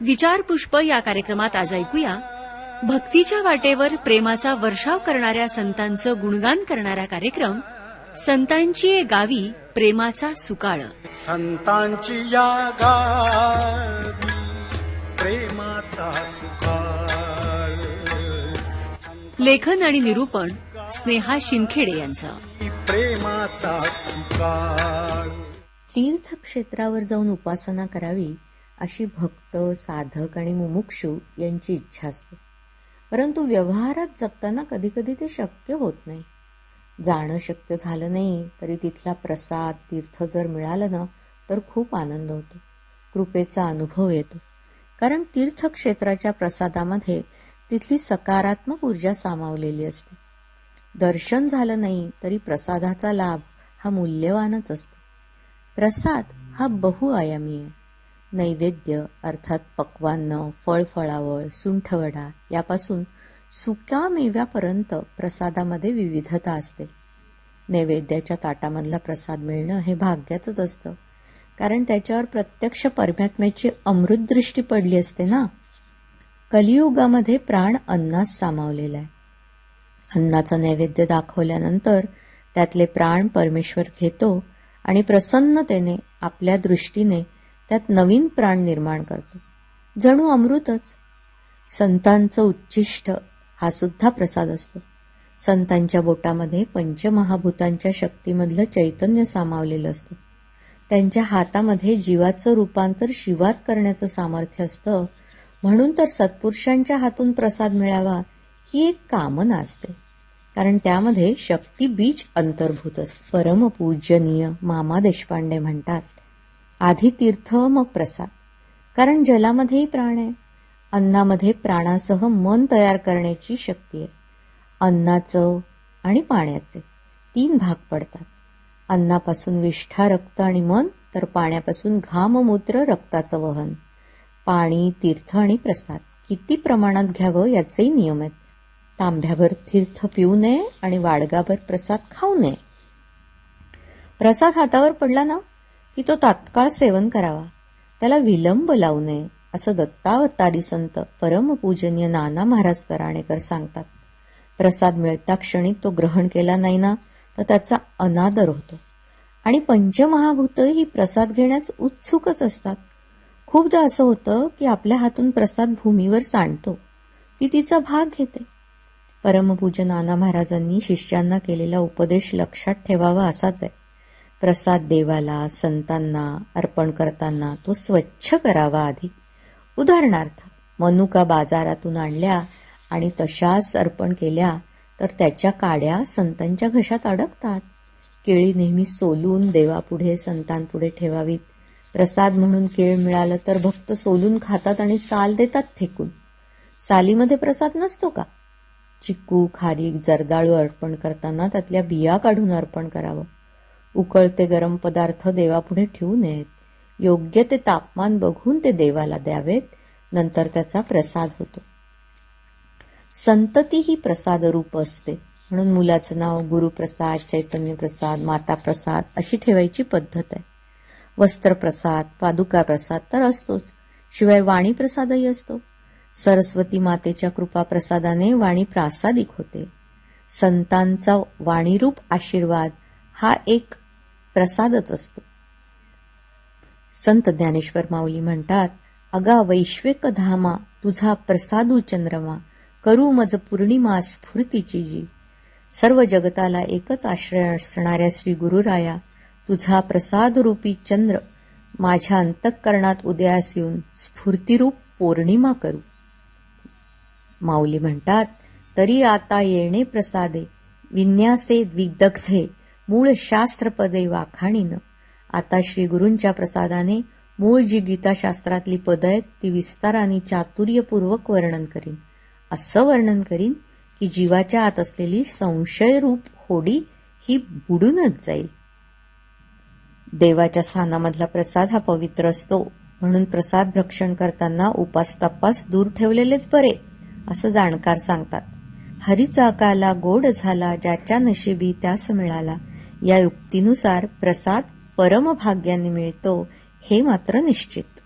विचारपुष्प या कार्यक्रमात आज ऐकूया भक्तीच्या वाटेवर प्रेमाचा वर्षाव करणाऱ्या संतांचं गुणगान करणारा कार्यक्रम संतांची गावी प्रेमाचा सुकाळ. संतांची या गावी प्रेमाचा सुकाळ. लेखन आणि निरूपण स्नेहा शिंदखेडे यांचं. प्रेमाचा सुकाळ. तीर्थक्षेत्रावर जाऊन उपासना करावी अशी भक्त, साधक आणि मुमुक्षू यांची इच्छा असते. परंतु व्यवहारात जगताना कधीकधी ते शक्य होत नाही. जाणं शक्य झालं नाही तरी तिथला प्रसाद, तीर्थ जर मिळालं ना तर खूप आनंद होतो, कृपेचा अनुभव येतो. कारण तीर्थक्षेत्राच्या प्रसादामध्ये तिथली सकारात्मक ऊर्जा सामावलेली असते. दर्शन झालं नाही तरी प्रसादाचा लाभ हा मूल्यवानच असतो. प्रसाद हा बहुआयामी आहे. नैवेद्य अर्थात पक्वान्न, फळफळावळ, सुंठवडा यापासून सुक्या मेव्यापर्यंत प्रसादामध्ये विविधता असते. नैवेद्याच्या ताटामधला प्रसाद मिळणं हे भाग्याचंच असतं, कारण त्याच्यावर प्रत्यक्ष परमात्म्याची अमृतदृष्टी पडली असते ना. कलियुगामध्ये प्राण अन्नात सामावलेला आहे. अन्नाचा नैवेद्य दाखवल्यानंतर त्यातले प्राण परमेश्वर घेतो आणि प्रसन्नतेने आपल्या दृष्टीने त्यात नवीन प्राण निर्माण करतो. जणू अमृतच. संतांचं उच्चिष्ट हा सुद्धा प्रसाद असतो. संतांच्या बोटामध्ये पंचमहाभूतांच्या शक्तीमधलं चैतन्य सामावलेलं असतं. त्यांच्या हातामध्ये जीवाचं रूपांतर शिवात करण्याचं सामर्थ्य असतं. म्हणून तर सत्पुरुषांच्या हातून प्रसाद मिळावा ही एक कामना असते, कारण त्यामध्ये शक्ती बीज अंतर्भूत असते. परमपूजनीय मामा देशपांडे म्हणतात, आधी तीर्थ मग प्रसाद. कारण जलामध्येही प्राण आहे. अन्नामध्ये प्राणासह मन तयार करण्याची शक्ती आहे. अन्नाचं आणि पाण्याचे 3 भाग पडतात. अन्नापासून विष्ठा, रक्त आणि मन, तर पाण्यापासून घाम, मूत्र, रक्ताचं वहन. पाणी, तीर्थ आणि प्रसाद किती प्रमाणात घ्यावं याचेही नियम आहेत. तांब्याभर तीर्थ पिऊ नये आणि वाडगाभर प्रसाद खाऊ नये. प्रसाद हातावर पडला ना की तो तात्काळ सेवन करावा, त्याला विलंब लावू नये, असं दत्तावतारी संत परमपूजनीय नाना महाराज तराणेकर सांगतात. प्रसाद मिळता क्षणी तो ग्रहण केला नाही ना तर त्याचा अनादर होतो. आणि पंचमहाभूत ही प्रसाद घेण्यास उत्सुकच असतात. खूपदा असं होतं की आपल्या हातून प्रसाद भूमीवर सांडतो, ती तिचा भाग घेते. परमपूज्य नाना महाराजांनी शिष्यांना केलेला उपदेश लक्षात ठेवावा असाच आहे. प्रसाद देवाला, संतांना अर्पण करताना तो स्वच्छ करावा आधी. उदाहरणार्थ, मनुका बाजारातून आणल्या आणि तशाच अर्पण केल्या तर त्याच्या काड्या संतांच्या घशात अडकतात. केळी नेहमी सोलून देवापुढे, संतांपुढे ठेवावीत. प्रसाद म्हणून केळ मिळालं तर भक्त सोलून खातात आणि साल देतात फेकून. सालीमध्ये प्रसाद नसतो का? चिक्कू, खारीक, जर्दाळू अर्पण करताना त्यातल्या बिया काढून अर्पण करावं. उकळते गरम पदार्थ देवापुढे ठेवू नयेत. योग्य ते तापमान बघून ते देवाला द्यावेत, नंतर त्याचा प्रसाद होतो. संतती ही प्रसाद रूप असते, म्हणून मुलाचं नाव गुरुप्रसाद, चैतन्य प्रसाद, माता प्रसाद अशी ठेवायची पद्धत आहे. वस्त्रप्रसाद, पादुका प्रसाद तर असतोच, शिवाय वाणी प्रसादही असतो. सरस्वती मातेच्या कृपा प्रसादाने वाणी प्रासादिक होते. संतांचा वाणीरूप आशीर्वाद हा एक प्रसादच असतो. संत ज्ञानेश्वर माऊली म्हणतात, अगा वैश्विक धामा तुझा प्रसादू चंद्रमा, करू मज पौर्णिमा स्फूर्तीची जी. सर्व जगताला एकच आश्रय असणाऱ्या श्री गुरुराया, तुझा प्रसादरूपी चंद्र माझ्या अंतःकरणात उदयास येऊन स्फूर्तिरूप पौर्णिमा करू. माऊली म्हणतात, तरी आता येणे प्रसादे, विन्यासे द्विदग्धे, मूळ शास्त्रपदे वाखाणीन. आता श्री गुरूंच्या प्रसादाने मूळ जी गीताशास्त्रातली पदं आहेत ती विस्ताराने चातुर्यपूर्वक वर्णन करीन. असं वर्णन करीन की जीवाच्या आत असलेली संशयरूप होडी ही बुडूनच जाईल. देवाच्या स्थानामधला प्रसाद हा पवित्र असतो, म्हणून प्रसाद भक्षण करताना उपास तपास दूर ठेवलेलेच बरे, असं जाणकार सांगतात. हरीचा काला गोड झाला, ज्याच्या नशिबी त्यास मिळाला. या युक्तीनुसार प्रसाद परमभाग्याने मिळतो हे मात्र निश्चित.